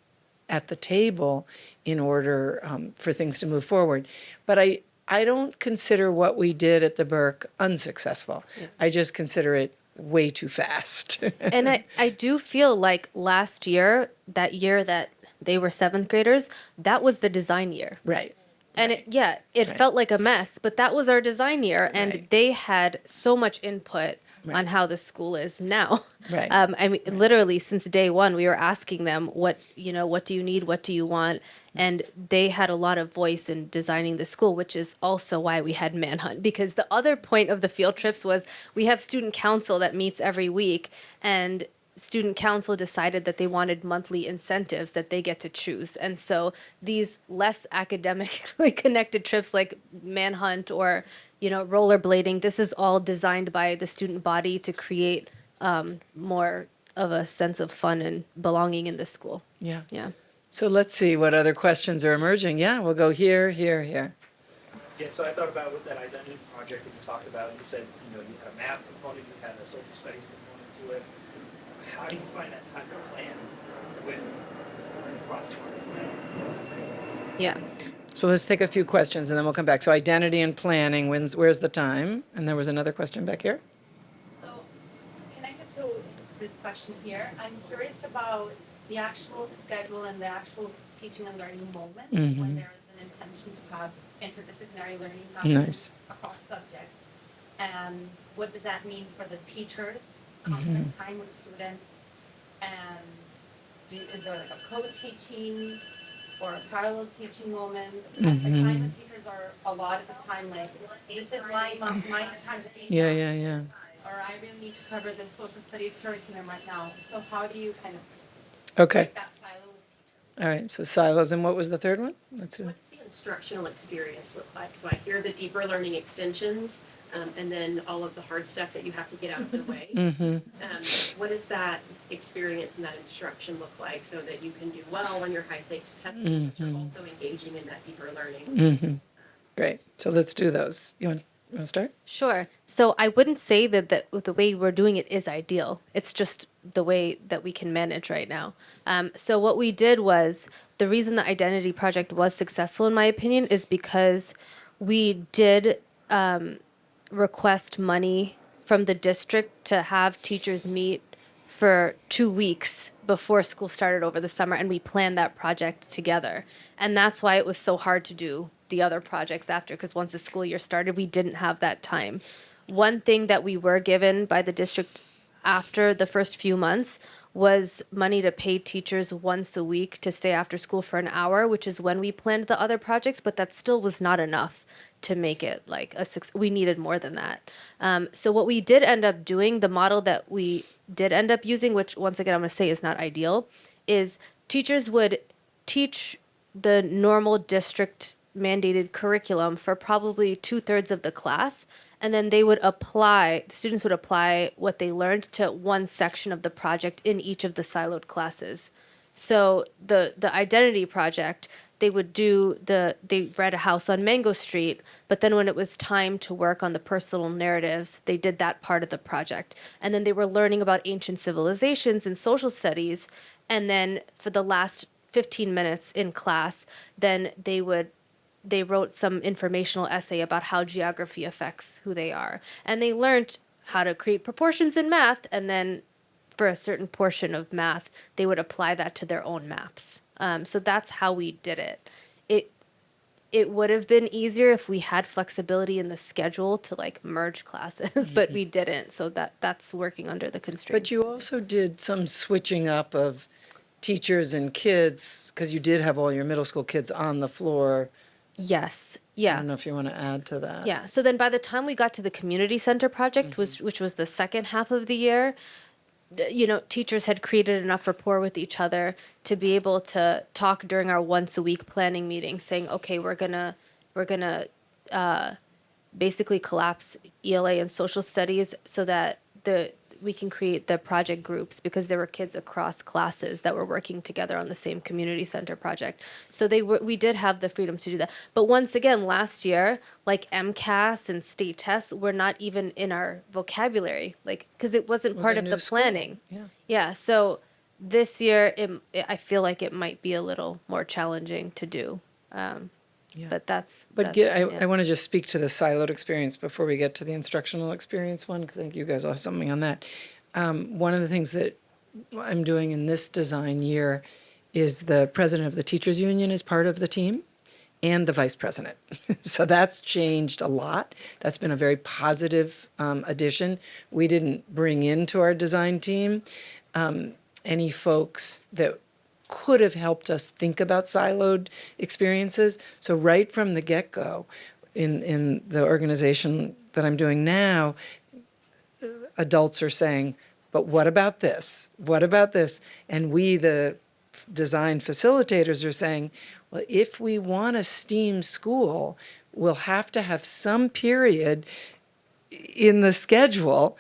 S1: at the table in order for things to move forward. But I don't consider what we did at the Burke unsuccessful. Yeah. I just consider it way too fast.
S2: And I do feel like last year, that year that they were 7th graders, that was the design year.
S1: Right.
S2: And it felt like a mess, but that was our design year, and they had so much input on how the school is now.
S1: Right.
S2: I mean, literally since day one, we were asking them what do you need, what do you want, and they had a lot of voice in designing the school, which is also why we had Manhunt. Because the other point of the field trips was we have student council that meets every week, and student council decided that they wanted monthly incentives that they get to choose. And so these less academically connected trips like Manhunt or, rollerblading, this is all designed by the student body to create more of a sense of fun and belonging in the school.
S1: Yeah.
S2: Yeah.
S1: So let's see what other questions are emerging. Yeah, we'll go here, here, here.
S9: Yeah, so I thought about with that identity project that you talked about. You said, you had a math component, you had a social studies component to it. How do you find that time to plan with cross-market planning?
S2: Yeah.
S1: So let's take a few questions and then we'll come back. So identity and planning, where's the time? And there was another question back here.
S10: So connected to this question here, I'm curious about the actual schedule and the actual teaching and learning moment when there is an intention to have interdisciplinary learning happen across subjects. And what does that mean for the teachers, constant time with students, and is there like a co-teaching or a parallel teaching moment? At the time, the teachers are a lot of the time like, this is my time to teach.
S1: Yeah.
S10: Or I really need to cover the social studies curriculum right now. So how do you kind of
S1: Okay.
S10: break that silo?
S1: All right. So silos. And what was the third one?
S11: What's the instructional experience look like? So I hear the deeper learning extensions, and then all of the hard stuff that you have to get out of the way. What does that experience and that instruction look like so that you can do well when you're high stakes testing, but you're also engaging in that deeper learning?
S1: Great. So let's do those. You want You want to start?
S2: Sure. So I wouldn't say that the way we're doing it is ideal. It's just the way that we can manage right now. So what we did was the reason the identity project was successful, in my opinion, is because we did request money from the district to have teachers meet for 2 weeks before school started over the summer, and we planned that project together. And that's why it was so hard to do the other projects after, because once the school year started, we didn't have that time. One thing that we were given by the district after the first few months was money to pay teachers once a week to stay after school for an hour, which is when we planned the other projects, but that still was not enough to make it like a six. We needed more than that. So what we did end up doing, the model that we did end up using, which once again I'm going to say is not ideal, is teachers would teach the normal district mandated curriculum for probably 2/3 of the class, and then they would apply, the students would apply what they learned to one section of the project in each of the siloed classes. So the identity project, they read a house on Mango Street, but then when it was time to work on the personal narratives, they did that part of the project. And then they were learning about ancient civilizations and social studies, and then for the last 15 minutes in class, then they wrote some informational essay about how geography affects who they are. And they learned how to create proportions in math, and then for a certain portion of math, they would apply that to their own maps. So that's how we did it. It would have been easier if we had flexibility in the schedule to like merge classes, but we didn't. So that's working under the constraints.
S1: But you also did some switching up of teachers and kids, because you did have all your middle school kids on the floor.
S2: Yes.
S1: I
S2: Yeah.
S1: don't know if you want to add to that.
S2: Yeah. So then by the time we got to the community center project, which was the second half of the year, teachers had created enough rapport with each other to be able to talk during our once a week planning meeting, saying, okay, we're gonna basically collapse ELA and social studies so that we can create the project groups, because there were kids across classes that were working together on the same community center project. So we did have the freedom to do that. But once again, last year, like MCAS and state tests were not even in our vocabulary, like, because it wasn't part of the planning.
S1: Yeah.
S2: Yeah. So this year, I feel like it might be a little more challenging to do.
S1: Yeah.
S2: But
S1: I want to just speak to the siloed experience before we get to the instructional experience one, because I think you guys will have something on that. One of the things that I'm doing in this design year is the president of the teachers union is part of the team, and the vice president. So that's changed a lot. That's been a very positive addition. We didn't bring into our design team any folks that could have helped us think about siloed experiences. So right from the get-go, in the organization that I'm doing now, adults are saying, but what about this? What about this? And we, the design facilitators, are saying, well, if we want a STEAM school, we'll have to have some period in the schedule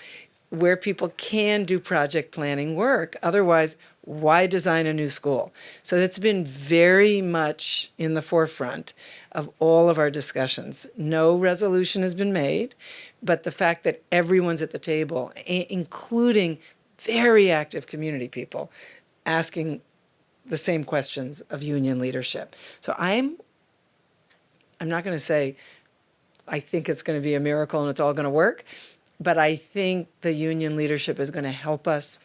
S1: where people can do project planning work. Otherwise, why design a new school? So it's been very much in the forefront of all of our discussions. No resolution has been made, but the fact that everyone's at the table, including very active community people, asking the same questions of union leadership. So I'm not going to say I think it's going to be a miracle and it's all going to work, but I think the union leadership is going to help us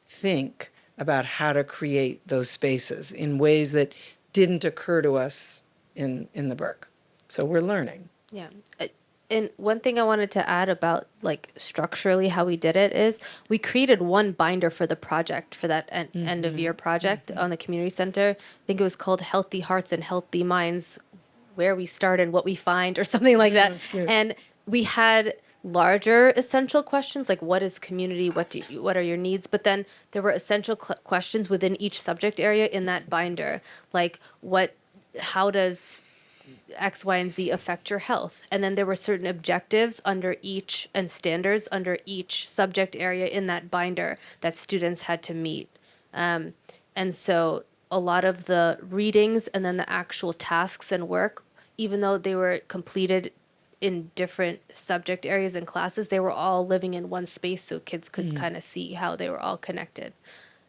S1: think about how to create those spaces in ways that didn't occur to us in the Burke. So we're learning.
S2: Yeah. And one thing I wanted to add about like structurally how we did it is we created one binder for the project, for that end of year project on the community center. I think it was called Healthy Hearts and Healthy Minds, where we started, what we find, or something like that.
S1: That's cute.
S2: And we had larger essential questions like what is community, what are your needs, but then there were essential questions within each subject area in that binder, like how does X, Y, and Z affect your health? And then there were certain objectives under each and standards under each subject area in that binder that students had to meet. And so a lot of the readings and then the actual tasks and work, even though they were completed in different subject areas and classes, they were all living in one space so kids could kind of see how they were all connected.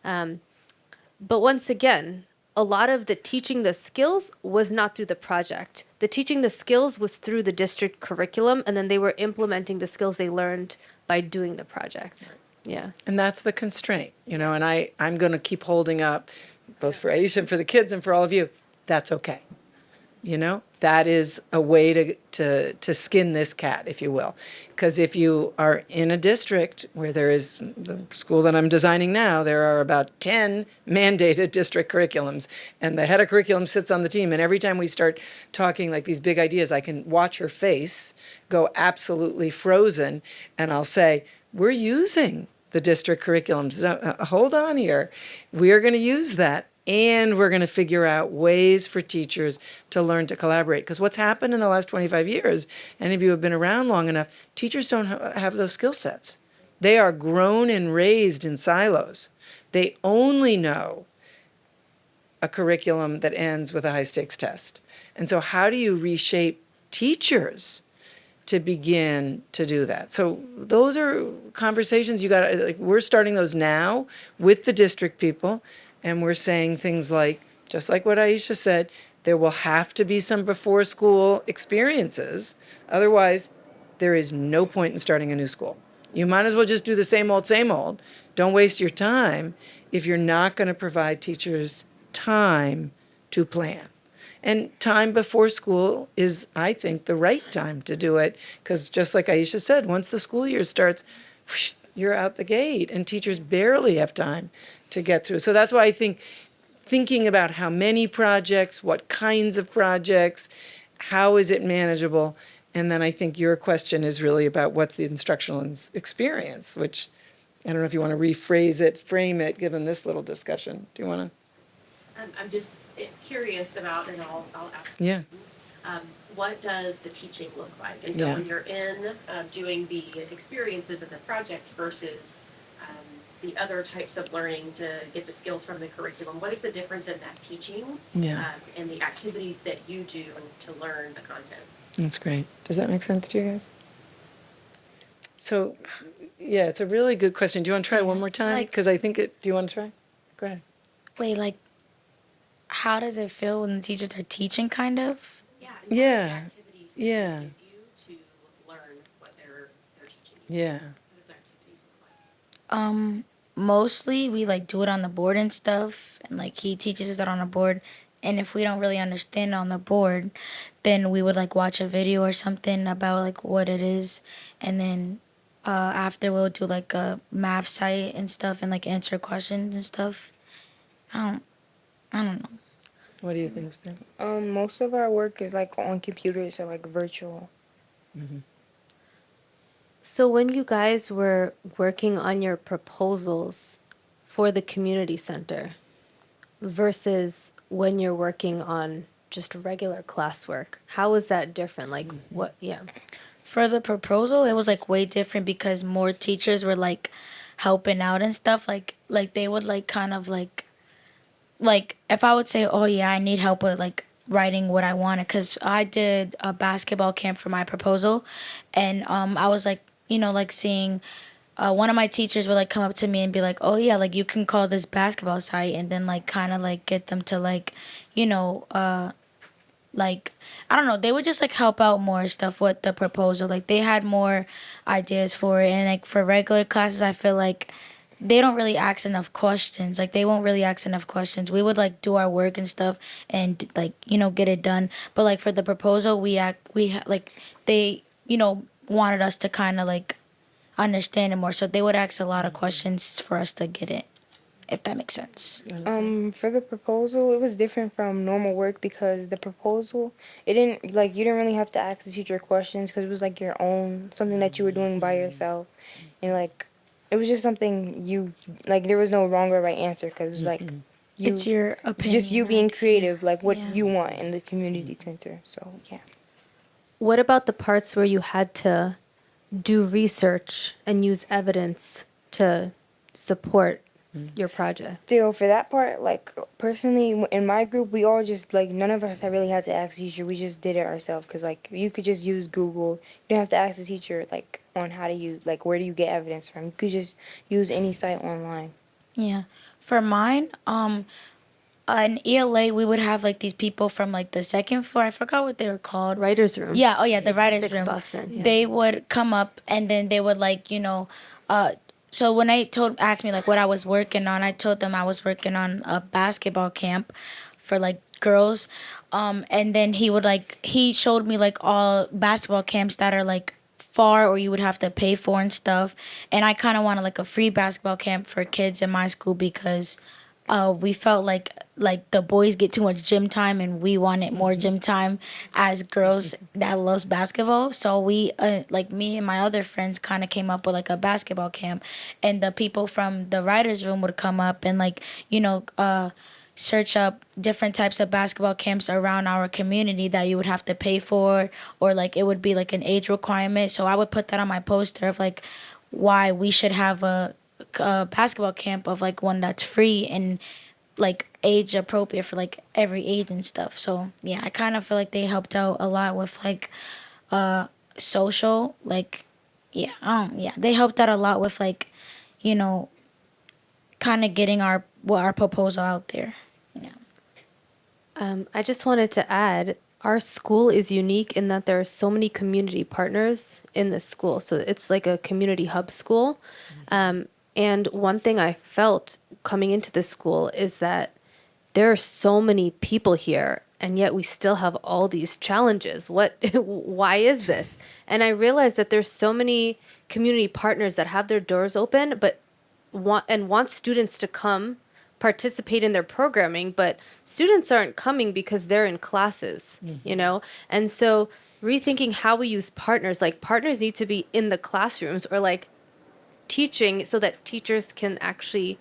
S2: But once again, a lot of the teaching the skills was not through the project. The teaching the skills was through the district curriculum, and then they were implementing the skills they learned by doing the project. Yeah.
S1: And that's the constraint, and I'm going to keep holding up, both for Ayesha and for the kids and for all of you, that's okay. That is a way to skin this cat, if you will. Because if you are in a district where there is the school that I'm designing now, there are about 10 mandated district curriculums. And the head of curriculum sits on the team. And every time we start talking like these big ideas, I can watch her face go absolutely frozen. And I'll say, we're using the district curriculums. Hold on here. We are going to use that. And we're going to figure out ways for teachers to learn to collaborate. Because what's happened in the last 25 years, any of you have been around long enough, teachers don't have those skill sets. They are grown and raised in silos. They only know a curriculum that ends with a high stakes test. And so how do you reshape teachers to begin to do that? So those are conversations we're starting those now with the district people. And we're saying things like, just like what Ayesha said, there will have to be some before school experiences. Otherwise, there is no point in starting a new school. You might as well just do the same old, same old. Don't waste your time if you're not going to provide teachers time to plan. And time before school is, I think, the right time to do it. Because just like Ayesha said, once the school year starts, whoosh, you're out the gate. And teachers barely have time to get through. So that's why I think thinking about how many projects, what kinds of projects, how is it manageable? And then I think your question is really about what's the instructional experience, which I don't know if you want to rephrase it, frame it, given this little discussion. Do you want to?
S11: I'm just curious about, and I'll ask
S1: Yeah.
S11: questions. What does the teaching look like? And so
S1: Yeah.
S11: when you're in doing the experiences and the projects versus the other types of learning to get the skills from the curriculum, what is the difference in that teaching and the activities that you do to learn the content?
S1: That's great. Does that make sense to you guys? So, yeah, it's a really good question. Do you want to try one more time? Because I think it, do you want to try? Go ahead.
S3: Wait, like, how does it feel when the teachers are teaching, kind of?
S11: Yeah.
S1: Yeah.
S11: Activities that
S1: Yeah.
S11: they give you to learn what they're teaching you.
S1: Yeah.
S11: What does activities look like?
S3: Mostly we like do it on the board and stuff, and like he teaches us that on the board. And if we don't really understand on the board, then we would like watch a video or something about like what it is, and then after we'll do like a math site and stuff and like answer questions and stuff. I don't know.
S1: What do you think, Spin?
S4: Most of our work is like on computers or like virtual.
S1: Mm-hmm.
S2: So when you guys were working on your proposals for the community center versus when you're working on just regular classwork, how is that different? Like what? Yeah.
S3: For the proposal, it was like way different because more teachers were like helping out and stuff. Like they would like kind of like if I would say, oh yeah, I need help with like writing what I wanted, because I did a basketball camp for my proposal, and I was like, like seeing one of my teachers would like come up to me and be like, oh yeah, like you can call this basketball site, and then like kind of like get them to like, like I don't know, they would just like help out more stuff with the proposal. Like they had more ideas for it, and like for regular classes, I feel like they don't really ask enough questions. Like they won't really ask enough questions. We would like do our work and stuff and like get it done. But like for the proposal, like they wanted us to kind of like understand it more. So they would ask a lot of questions for us to get it, if that makes sense.
S4: For the proposal, it was different from normal work because the proposal, it didn't like you didn't really have to ask the teacher questions because it was like your own something that you were doing by yourself, and like it was just something you like. There was no wrong or right answer because it was like
S3: It's your opinion.
S4: just you being creative, like what
S3: Yeah.
S4: you want in the community center. So yeah.
S2: What about the parts where you had to do research and use evidence to support your project?
S4: Still, for that part, like personally, in my group, we all just like none of us had really had to ask the teacher. We just did it ourselves because like you could just use Google. You don't have to ask the teacher like on how to use like where do you get evidence from. You could just use any site online.
S3: Yeah. For mine, in ELA, we would have like these people from like the second floor. I forgot what they were called.
S2: Writer's room.
S3: Yeah. Oh, yeah. The writers'
S2: 86
S3: room.
S2: Boston. Yeah.
S3: They would come up and then they would like, so when I asked me like what I was working on, I told them I was working on a basketball camp for like girls. And then he showed me like all basketball camps that are like far or you would have to pay for and stuff. And I kind of wanted like a free basketball camp for kids in my school because we felt like the boys get too much gym time and we wanted more gym time as girls that loves basketball. So we like me and my other friends kind of came up with like a basketball camp, and the people from the writers room would come up and like search up different types of basketball camps around our community that you would have to pay for, or like it would be like an age requirement. So I would put that on my poster of like why we should have a basketball camp of like one that's free and like age appropriate for like every age and stuff. So yeah, I kind of feel like they helped out a lot with like social like they helped out a lot with like you know kind of getting our proposal out there.
S2: I just wanted to add, our school is unique in that there are so many community partners in this school. So it's like a community hub school. And one thing I felt coming into this school is that there are so many people here, and yet we still have all these challenges. Why is this? And I realized that there's so many community partners that have their doors open, but want students to come participate in their programming, but students aren't coming because they're in classes, And so rethinking how we use partners, like partners need to be in the classrooms or like teaching so that teachers can actually,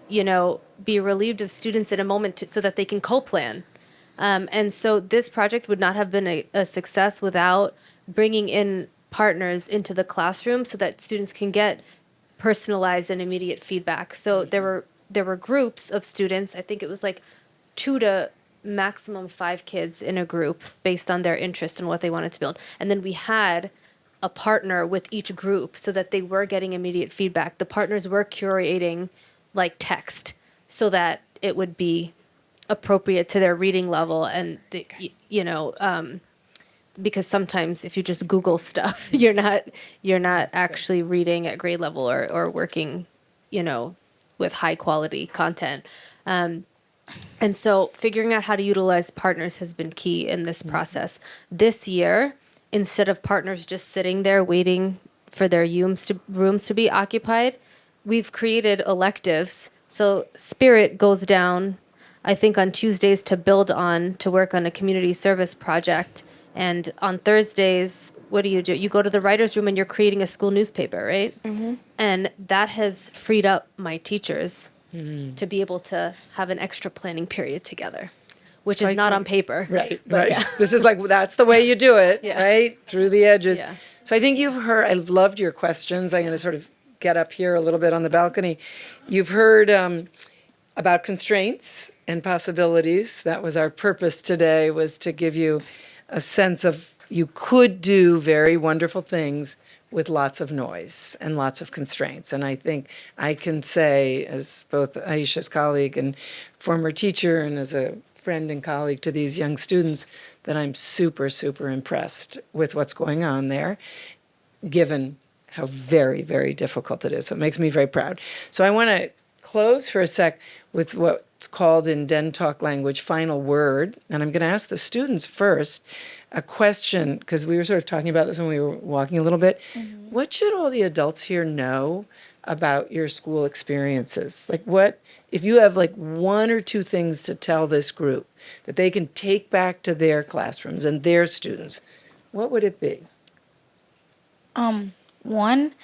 S2: be relieved of students in a moment so that they can co-plan. And so this project would not have been a success without bringing in partners into the classroom so that students can get personalized and immediate feedback. So there were groups of students. I think it was like 2 to maximum 5 kids in a group based on their interest and what they wanted to build. And then we had a partner with each group so that they were getting immediate feedback. The partners were curating like text so that it would be appropriate to their reading level and because sometimes if you just Google stuff, you're not actually reading at grade level or working, with high quality content. And so figuring out how to utilize partners has been key in this process. This year, instead of partners just sitting there waiting for their rooms to be occupied, we've created electives. So Spirit goes down, I think, on Tuesdays to work on a community service project. And on Thursdays, what do? You go to the writer's room and you're creating a school newspaper, right? Mm-hmm. And that has freed up my teachers to be able to have an extra planning period together, which is not on paper.
S1: Right,
S2: But
S1: right.
S2: yeah.
S1: This is like, that's the way you do it,
S2: Yeah.
S1: right? Through the edges.
S2: Yeah.
S1: So I think you've heard, I loved your questions. I'm going to sort of get up here a little bit on the balcony. You've heard about constraints and possibilities. That was our purpose today, was to give you a sense of you could do very wonderful things with lots of noise and lots of constraints. And I think I can say, as both Ayesha's colleague and former teacher and as a friend and colleague to these young students, that I'm super, super impressed with what's going on there, given how very, very difficult it is. So it makes me very proud. So I want to close for a sec with what's called in Den Talk language, final word. And I'm going to ask the students first a question, because we were sort of talking about this when we were walking a little bit. Mm-hmm. What should all the adults here know about your school experiences? Like what, if you have like 1 or 2 things to tell this group that they can take back to their classrooms and their students, what would it be?
S3: One,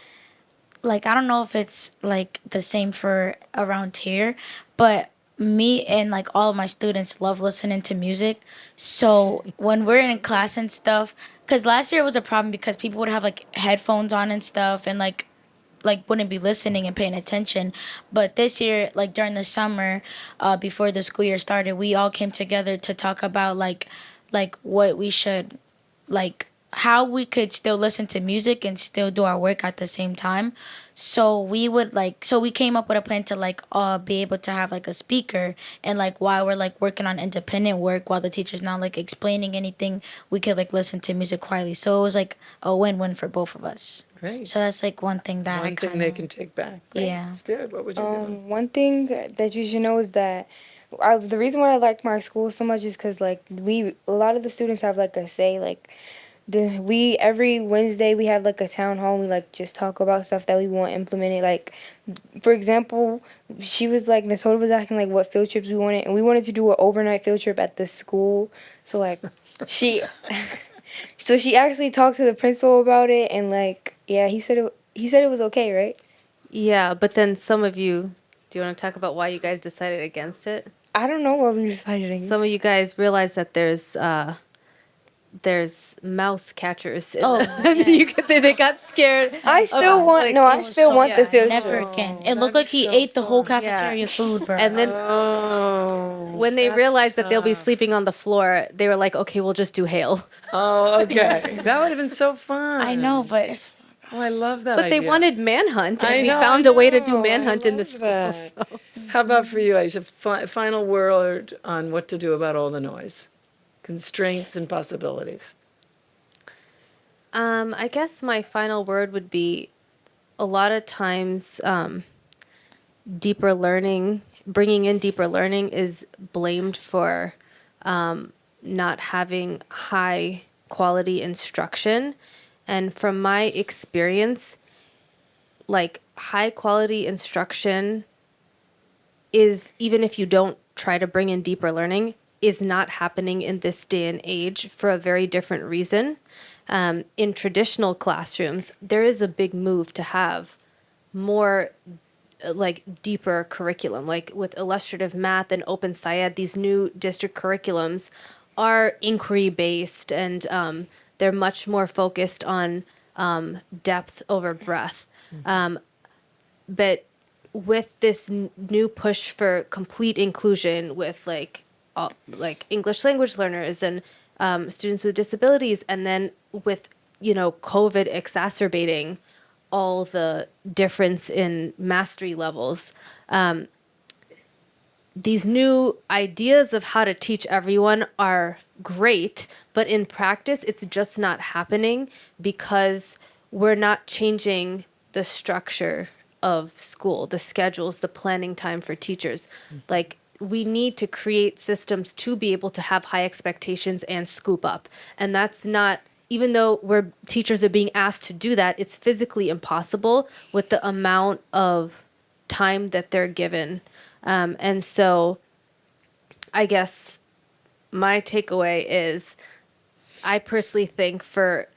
S3: like I don't know if it's like the same for around here, but me and like all of my students love listening to music. So when we're in class and stuff, because last year it was a problem because people would have like headphones on and stuff, and like like wouldn't be listening and paying attention. But this year, like during the summer, before the school year started, we all came together to talk about like what we should, like how we could still listen to music and still do our work at the same time. So we came up with a plan to like be able to have like a speaker, and like while we're like working on independent work, while the teacher's not like explaining anything, we could like listen to music quietly. So it was like a win-win for both of us.
S1: Great.
S3: So that's like one thing that I
S1: One thing
S3: kind
S1: they
S3: of
S1: can take back. Great.
S3: yeah.
S1: Spirit, what would you do?
S4: One thing that you should know is that the reason why I liked my school so much is because like a lot of the students have like a say. Like we every Wednesday we have like a town hall. And we like just talk about stuff that we want implemented. Like for example, she was like Miss Hoda was asking like what field trips we wanted, and we wanted to do an overnight field trip at the school. So like she, so she actually talked to the principal about it, and like yeah, he said it was okay, right?
S2: Yeah, but then some of you, do you want to talk about why you guys decided against it?
S4: I don't know what we decided against.
S2: Some of you guys realize that there's mouse catchers.
S3: Oh,
S2: They got scared.
S4: I still want
S2: like,
S4: no. I
S3: it was
S4: still
S3: so-
S4: want the
S2: yeah,
S4: field
S3: Never
S4: trip.
S3: again.
S1: Oh,
S3: It looked
S1: that'd
S3: like
S1: be
S3: he
S1: so
S3: ate the whole
S1: fun.
S3: cafeteria food, bro.
S2: And then
S1: Oh.
S2: when they
S1: that's
S2: realized that they'll be
S1: tough.
S2: sleeping on the floor, they were like, "Okay, we'll just do hail."
S1: Oh, okay. That would have been so fun.
S3: I know, but
S1: Oh, I love that
S2: But they
S1: idea.
S2: wanted manhunt, and
S1: I
S2: we
S1: know,
S2: found
S1: I
S2: a way to do
S1: know. I
S2: manhunt in the
S1: love
S2: school.
S1: that.
S2: So.
S1: How about for you, Aisha? Final word on what to do about all the noise, constraints and possibilities.
S2: I guess my final word would be a lot of times deeper learning, bringing in deeper learning is blamed for not having high quality instruction. And from my experience, like high quality instruction is, even if you don't try to bring in deeper learning, is not happening in this day and age for a very different reason. In traditional classrooms, there is a big move to have more like deeper curriculum, like with illustrative math and open SciEd. These new district curriculums are inquiry based, and they're much more focused on depth over breadth. But with this new push for complete inclusion, with like English language learners and students with disabilities, and then with COVID exacerbating all the difference in mastery levels, these new ideas of how to teach everyone are great, but in practice, it's just not happening because we're not changing the structure of school, the schedules, the planning time for teachers. Like, we need to create systems to be able to have high expectations and scoop up. And that's not, even though teachers are being asked to do that, it's physically impossible with the amount of time that they're given. And so I guess my takeaway is, I personally think for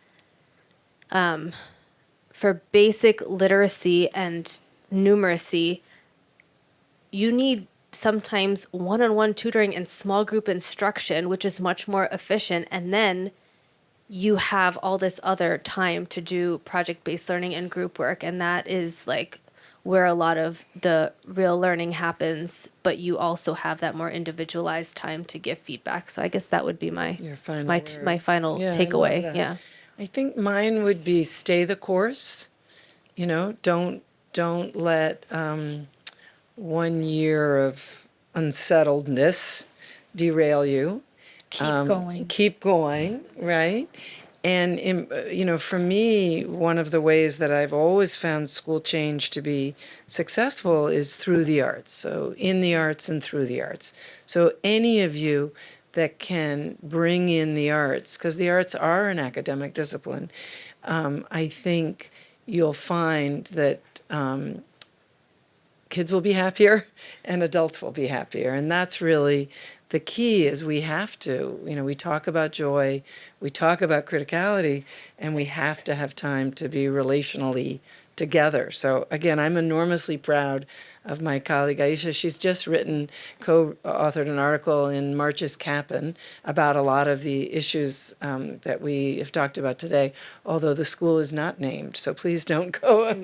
S2: basic literacy and numeracy, you need sometimes one-on-one tutoring and small group instruction, which is much more efficient. And then you have all this other time to do project-based learning and group work. And that is like where a lot of the real learning happens, but you also have that more individualized time to give feedback. So I guess that would be my
S1: Your final
S2: my
S1: word.
S2: my final
S1: Yeah, I love
S2: takeaway.
S1: that.
S2: Yeah.
S1: I think mine would be stay the course. Don't let 1 year of unsettledness derail you. Keep going, right? And for me, one of the ways that I've always found school change to be successful is through the arts. So in the arts and through the arts. So any of you that can bring in the arts, because the arts are an academic discipline, I think you'll find that kids will be happier and adults will be happier. And that's really the key. Is we have to, we talk about joy, we talk about criticality, and we have to have time to be relationally together. So again, I'm enormously proud of my colleague Ayesha. She's just co-authored an article in March's Kappan about a lot of the issues that we have talked about today, although the school is not named. So please don't go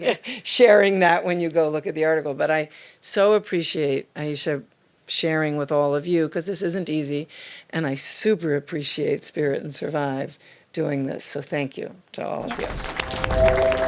S1: sharing that when you go look at the article. But I so appreciate Ayesha sharing with all of you, because this isn't easy, and I super appreciate Spirit and Survive doing this. So thank you to all of you.